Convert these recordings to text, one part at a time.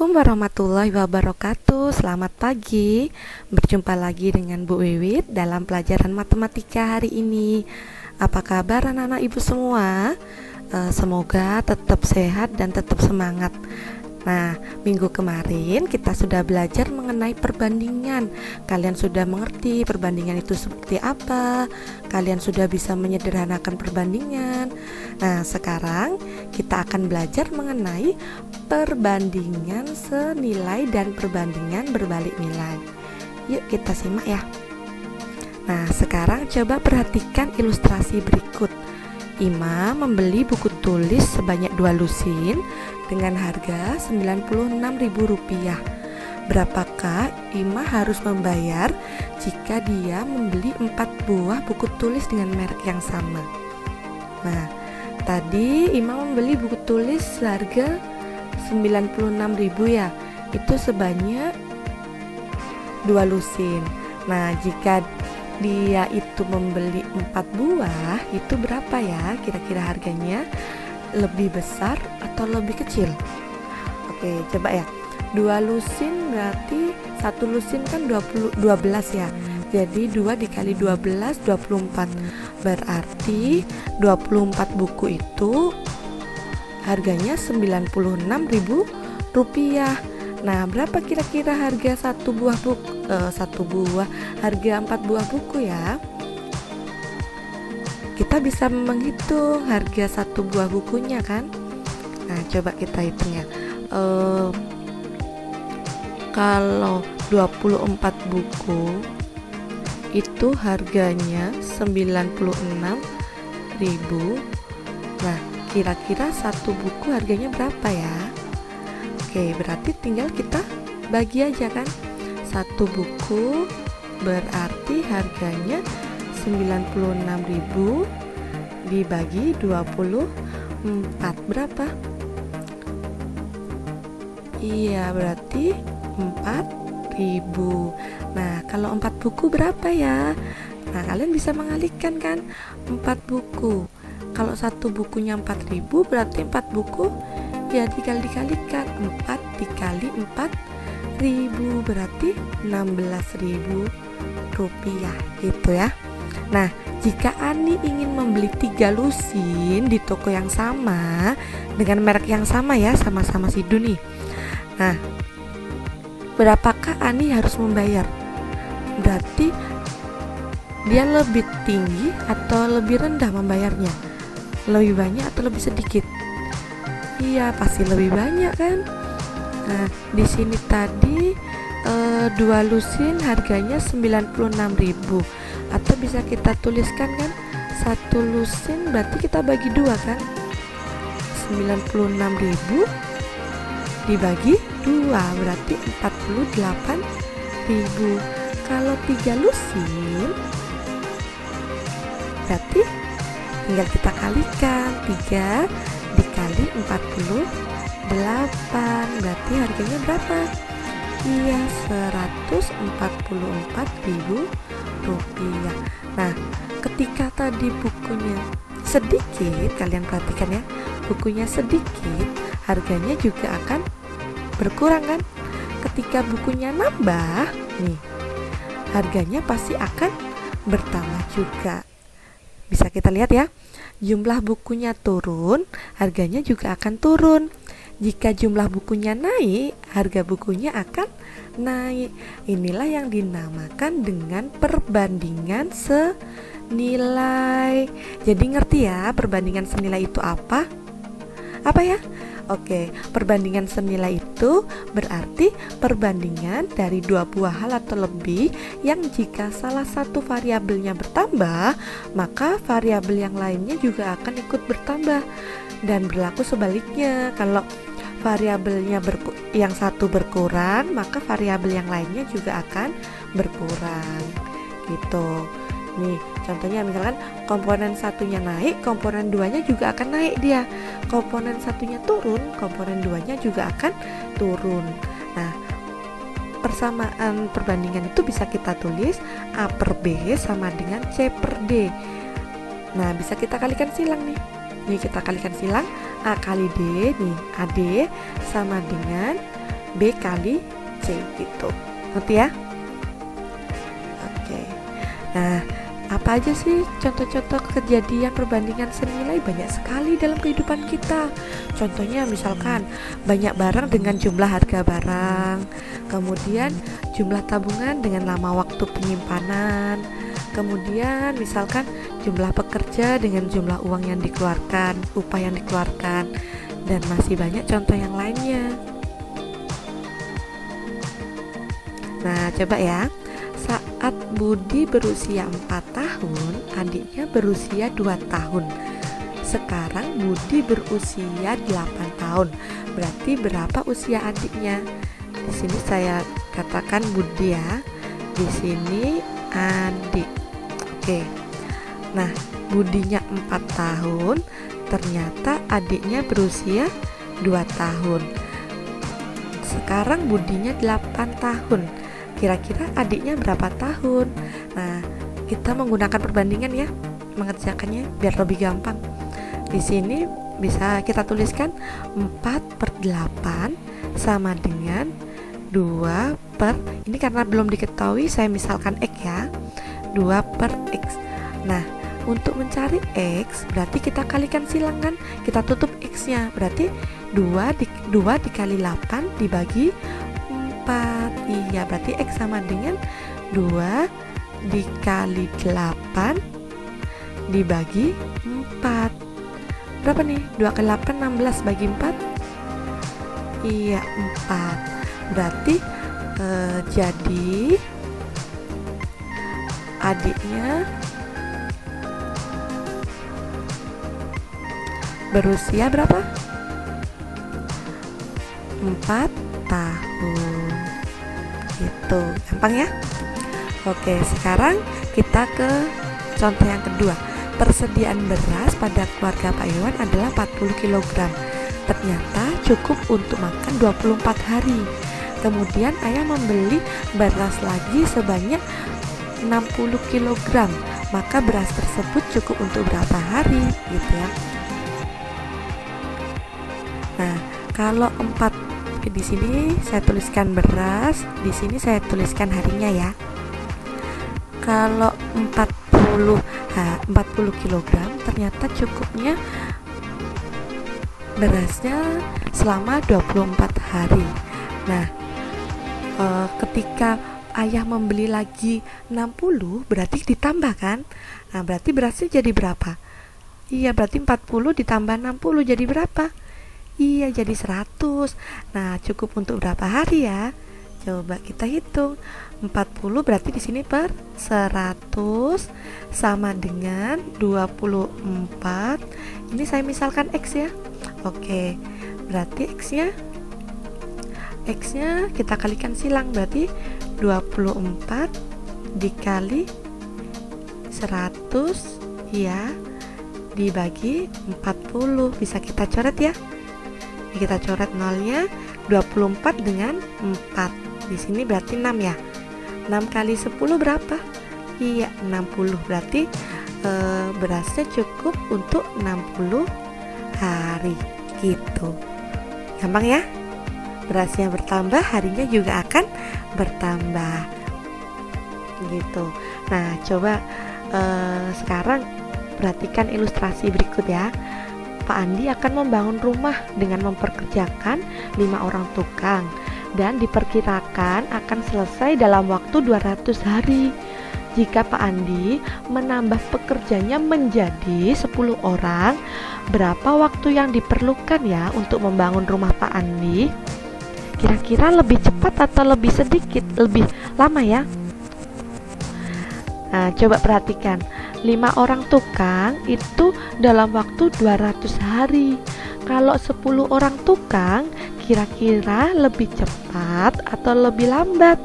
Assalamualaikum warahmatullahi wabarakatuh. Selamat pagi. Berjumpa lagi dengan Bu Wiwit dalam pelajaran matematika hari ini. Apa kabar anak-anak ibu semua? Semoga tetap sehat dan tetap semangat. Nah, minggu kemarin kita sudah belajar mengenai perbandingan. Kalian sudah mengerti perbandingan itu seperti apa? Kalian sudah bisa menyederhanakan perbandingan. Nah, sekarang kita akan belajar mengenai perbandingan senilai dan perbandingan berbalik nilai. Yuk kita simak ya. Nah, sekarang coba perhatikan ilustrasi berikut. Ima membeli buku tulis sebanyak 2 lusin dengan harga Rp96.000. Berapakah Ima harus membayar jika dia membeli 4 buah buku tulis dengan merek yang sama? Nah, tadi Ima membeli buku tulis seharga Rp96.000 ya. Itu sebanyak 2 lusin. Nah, jika dia itu membeli 4 buah, itu berapa ya kira-kira harganya? Lebih besar atau lebih kecil? Oke, coba ya. 2 lusin berarti 1 lusin kan 12 ya. Jadi 2 dikali 12 24. Berarti 24 buku itu harganya Rp96.000. Nah, berapa kira-kira harga satu buah harga 4 buah buku ya? Kita bisa menghitung harga satu buah bukunya kan? Nah, coba kita hitung ya. Kalau 24 buku itu harganya Rp96.000. Nah, kira-kira satu buku harganya berapa ya? Oke, berarti tinggal kita bagi aja kan. Satu buku berarti harganya Rp96.000 dibagi 24 berapa? Iya, berarti 4.000. Nah, kalau 4 buku berapa ya? Nah, kalian bisa mengalihkan kan? 4 buku. Kalau satu bukunya 4.000 berarti 4 buku ya dikalikan 4 dikali 4.000 berarti Rp16.000 gitu ya. Nah, jika Ani ingin membeli 3 lusin di toko yang sama dengan merek yang sama ya, sama-sama Sidu nih. Nah, berapakah Ani harus membayar? Berarti dia lebih tinggi atau lebih rendah membayarnya? Lebih banyak atau lebih sedikit? Iya, pasti lebih banyak kan. Nah, di sini tadi 2 lusin harganya Rp96.000. Atau bisa kita tuliskan kan, 1 lusin berarti kita bagi 2 kan. Rp96.000 dibagi 2 berarti Rp48.000. Kalau 3 lusin berarti tinggal kita kalikan 3 dikali 48 berarti harganya berapa? Iya, Rp144.000. Nah, ketika tadi bukunya sedikit, kalian perhatikan ya, bukunya sedikit, harganya juga akan berkurang kan? Ketika bukunya nambah, nih, harganya pasti akan bertambah juga. Bisa kita lihat ya, jumlah bukunya turun, harganya juga akan turun. Jika jumlah bukunya naik, harga bukunya akan naik. Inilah yang dinamakan dengan perbandingan senilai. Jadi ngerti ya perbandingan senilai itu apa? Apa ya? Oke, perbandingan senilai itu berarti perbandingan dari 2 buah hal atau lebih yang jika salah satu variabelnya bertambah, maka variabel yang lainnya juga akan ikut bertambah. Dan berlaku sebaliknya, kalau variabelnya yang satu berkurang, maka variabel yang lainnya juga akan berkurang gitu. Nih, contohnya misalkan komponen satunya naik, komponen duanya juga akan naik dia. Komponen satunya turun, komponen duanya juga akan turun. Nah, persamaan perbandingan itu bisa kita tulis A per B sama dengan C per D. Nah, bisa kita kalikan silang nih. Nih kita kalikan silang, A kali D nih, AD sama dengan B kali C gitu. Ngerti ya? Oke. Nah, apa aja sih contoh-contoh kejadian perbandingan senilai? Banyak sekali dalam kehidupan kita. Contohnya misalkan banyak barang dengan jumlah harga barang, kemudian jumlah tabungan dengan lama waktu penyimpanan, kemudian misalkan jumlah pekerja dengan jumlah uang yang dikeluarkan, upah yang dikeluarkan, dan masih banyak contoh yang lainnya. Nah, coba ya. Saat Budi berusia 4 tahun, adiknya berusia 2 tahun. Sekarang Budi berusia 8 tahun. Berarti berapa usia adiknya? Di sini saya katakan Budi ya. Di sini adik. Oke. Nah, Budinya 4 tahun, ternyata adiknya berusia 2 tahun. Sekarang Budinya 8 tahun. Kira-kira adiknya berapa tahun? Nah, kita menggunakan perbandingan ya, mengerjakannya biar lebih gampang. Di sini bisa kita tuliskan 4/8 sama dengan 2 per, ini karena belum diketahui saya misalkan X ya, 2 per X. Nah, untuk mencari X berarti kita kalikan silang kan, kita tutup X-nya, berarti 2 dikali 8 dibagi 4. Iya, berarti X sama dengan 2 dikali 8 dibagi 4. Berapa nih? 2 kali 8, 16 bagi 4. Iya, 4. Berarti jadi adiknya berusia berapa? 4 tahun. Itu gampang ya. Oke, sekarang kita ke contoh yang kedua. Persediaan beras pada keluarga Pak Iwan adalah 40 kg. Ternyata cukup untuk makan 24 hari. Kemudian ayah membeli beras lagi sebanyak 60 kg. Maka beras tersebut cukup untuk berapa hari gitu ya. Nah, kalau 4, di sini saya tuliskan beras, di sini saya tuliskan harinya ya. Kalau 40 kg ternyata cukupnya berasnya selama 24 hari. Nah, ketika ayah membeli lagi 60 berarti ditambah kan? Nah, berarti berasnya jadi berapa? Iya, berarti 40 ditambah 60 jadi berapa? Iya, jadi 100. Nah, cukup untuk berapa hari ya? Coba kita hitung. 40 berarti di sini per 100 sama dengan 24. Ini saya misalkan X ya. Oke. Berarti X-nya kita kalikan silang, berarti 24 dikali 100 ya dibagi 40. Bisa kita coret ya. Kita coret nolnya, 24 dengan 4. Di sini berarti 6 ya. 6 kali 10 berapa? Iya, 60. Berarti berasnya cukup untuk 60 hari gitu. Gampang ya? Berasnya bertambah, harinya juga akan bertambah gitu. Nah, coba sekarang perhatikan ilustrasi berikut ya. Pak Andi akan membangun rumah dengan memperkerjakan 5 orang tukang dan diperkirakan akan selesai dalam waktu 200 hari. Jika Pak Andi menambah pekerjanya menjadi 10 orang, berapa waktu yang diperlukan ya untuk membangun rumah Pak Andi? Kira-kira lebih cepat atau lebih sedikit, lebih lama ya? Nah, coba perhatikan. 5 orang tukang itu dalam waktu 200 hari. Kalau 10 orang tukang kira-kira lebih cepat atau lebih lambat?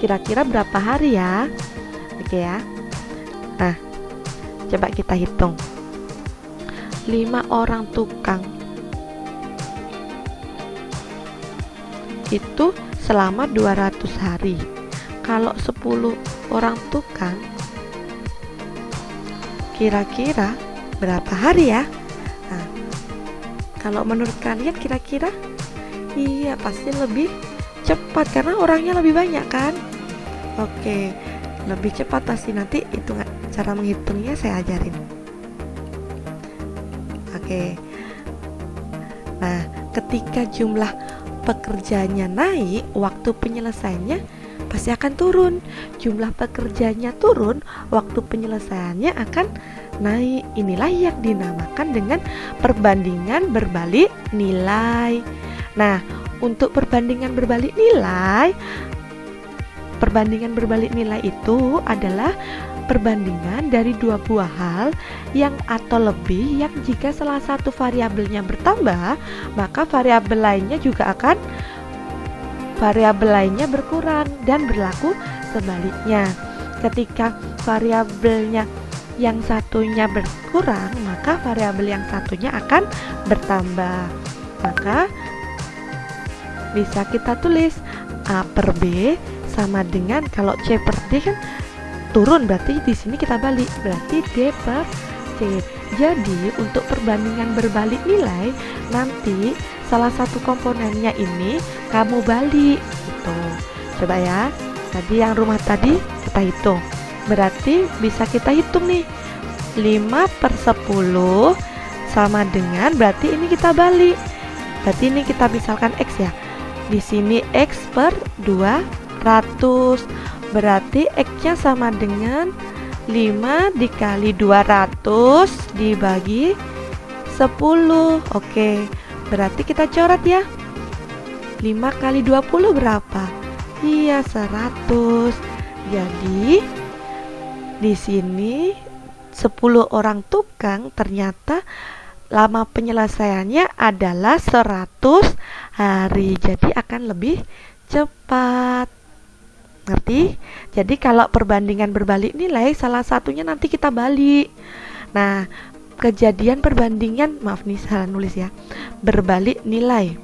Kira-kira berapa hari ya? Oke ya. Nah, coba kita hitung. 5 orang tukang itu selama 200 hari. Kalau 10 orang tukang kira-kira berapa hari ya? Nah, kalau menurut kalian kira-kira? Iya, pasti lebih cepat karena orangnya lebih banyak kan. Oke, lebih cepat pasti. Nanti itu cara menghitungnya saya ajarin. Oke. Nah, ketika jumlah pekerjanya naik, waktu penyelesaiannya pasti akan turun. Jumlah pekerjanya turun, waktu penyelesaiannya akan naik. Inilah yang dinamakan dengan perbandingan berbalik nilai. Nah, untuk perbandingan berbalik nilai itu adalah perbandingan dari dua buah hal yang atau lebih yang jika salah satu variabelnya bertambah, maka variabel lainnya berkurang, dan berlaku sebaliknya. Ketika variabelnya yang satunya berkurang, maka variabel yang satunya akan bertambah. Maka bisa kita tulis A per B sama dengan, kalau C per D kan turun, berarti di sini kita balik, berarti D per C. Jadi untuk perbandingan berbalik nilai, nanti salah satu komponennya ini kamu balik gitu. Coba ya, tadi yang rumah tadi kita hitung, berarti bisa kita hitung nih, 5 per 10 sama dengan, berarti ini kita balik, berarti ini kita misalkan X ya, di sini X per 200, berarti X-nya sama dengan 5 dikali 200 dibagi 10. Oke, berarti kita coret ya, 5 kali 20 berapa? Iya, 100. Jadi di sini 10 orang tukang ternyata lama penyelesaiannya adalah 100 hari. Jadi akan lebih cepat. Ngerti? Jadi kalau perbandingan berbalik nilai, salah satunya nanti kita balik. Nah, kejadian perbandingan, maaf nih salah nulis ya, berbalik nilai.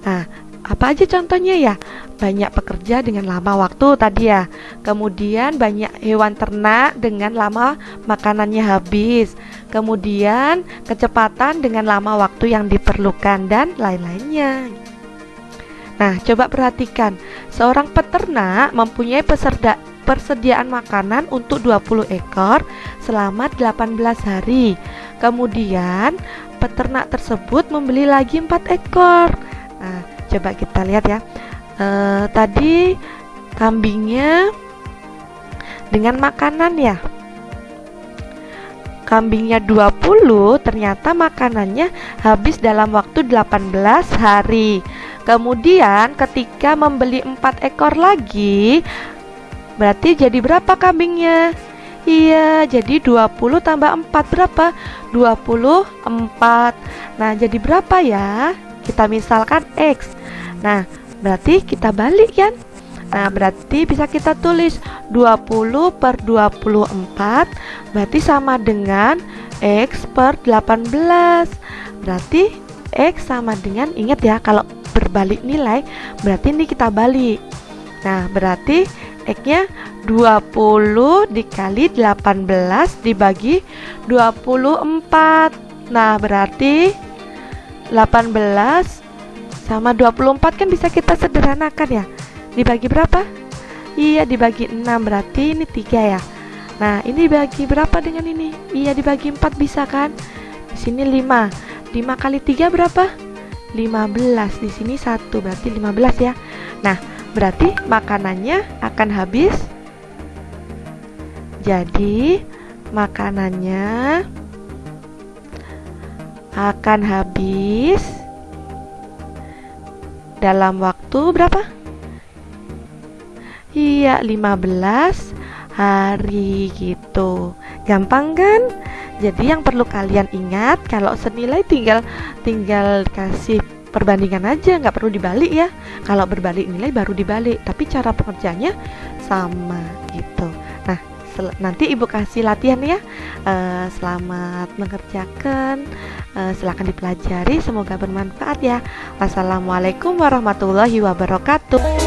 Nah, apa aja contohnya ya? Banyak pekerja dengan lama waktu tadi ya. Kemudian banyak hewan ternak dengan lama makanannya habis. Kemudian kecepatan dengan lama waktu yang diperlukan dan lain-lainnya. Nah, coba perhatikan. Seorang peternak mempunyai persediaan makanan untuk 20 ekor selama 18 hari. Kemudian peternak tersebut membeli lagi 4 ekor. Nah, coba kita lihat ya. Tadi kambingnya dengan makanan ya, kambingnya 20, ternyata makanannya habis dalam waktu 18 hari. Kemudian ketika membeli 4 ekor lagi, berarti jadi berapa kambingnya? Iya, jadi 20 tambah 4 berapa? 24. Nah, jadi berapa ya? Kita misalkan X. Nah, berarti kita balik kan? Nah, berarti bisa kita tulis 20 per 24, berarti sama dengan X per 18. Berarti X sama dengan, ingat ya, kalau berbalik nilai berarti ini kita balik. Nah, berarti X-nya 20 dikali 18 dibagi 24. Nah, berarti 18 sama 24 kan bisa kita sederhanakan ya. Dibagi berapa? Iya, dibagi 6, berarti ini 3 ya. Nah, ini dibagi berapa dengan ini? Iya, dibagi 4 bisa kan? Di sini 5. 5 kali 3 berapa? 15. Di sini 1, berarti 15 ya. Nah, berarti makanannya akan habis. Jadi, makanannya akan habis dalam waktu berapa? Iya, 15 hari gitu. Gampang kan? Jadi yang perlu kalian ingat, kalau senilai tinggal kasih perbandingan aja, nggak perlu dibalik ya. Kalau berbalik nilai baru dibalik, tapi cara pengerjaannya sama gitu. Nah, nanti ibu kasih latihan ya. Selamat mengerjakan. Silakan dipelajari, semoga bermanfaat ya. Wassalamualaikum warahmatullahi wabarakatuh.